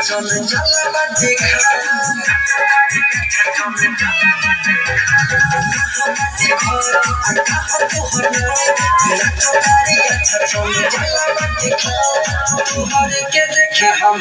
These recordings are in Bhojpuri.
चल जलवा देखा तुहरे के देखे हम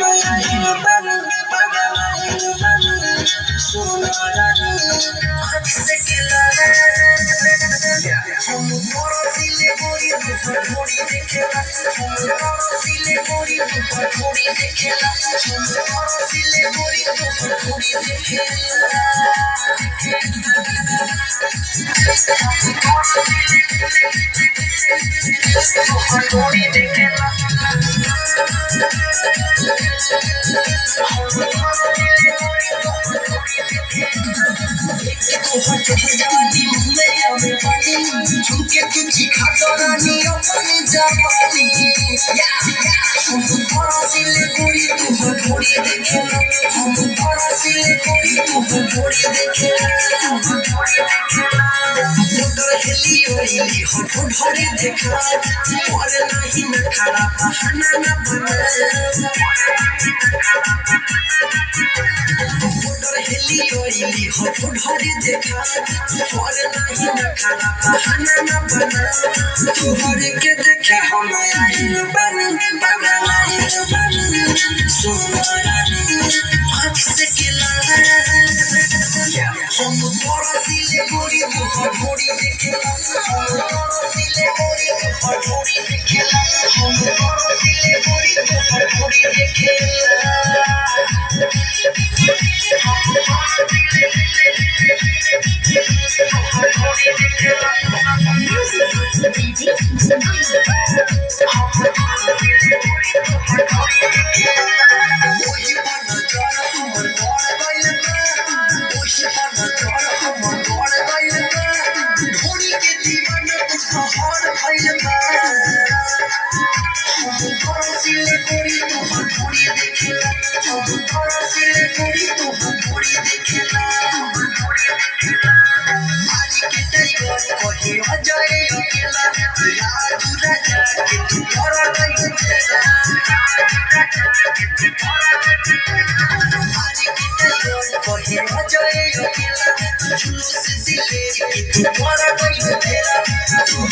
झुके तुझी खातरानी अपने जापानी हम सिले गोरी तू थोड़ी देखे हम सिले गोरी तू थोड़ी देखे मोटर हेली ओइली हो थोड़ी देखा और नहीं न खड़ा बहाना न बना मोटर हेली ओइली हो थोड़ी देखा और नहीं न खड़ा बहाना न बना तुहरे के देखे हम आइल बानी बगल आइल बानी सुनरानी आँख से किला हम तोरा दिले गोरी थोड़ी देखेला हम तोरा दिले गोरी थोड़ी देखेला हम तोरा दिले गोरी थोड़ी देखेला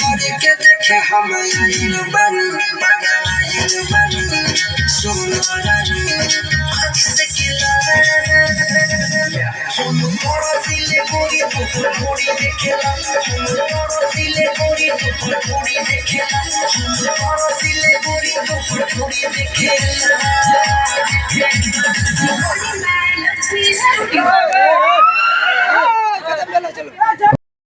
हम आइल बानी बगल आइल बानी सुनरानी आँख से किला हम तोरा दिले गोरी थोड़ी देखेला हम तोरा दिले गोरी थोड़ी देखेला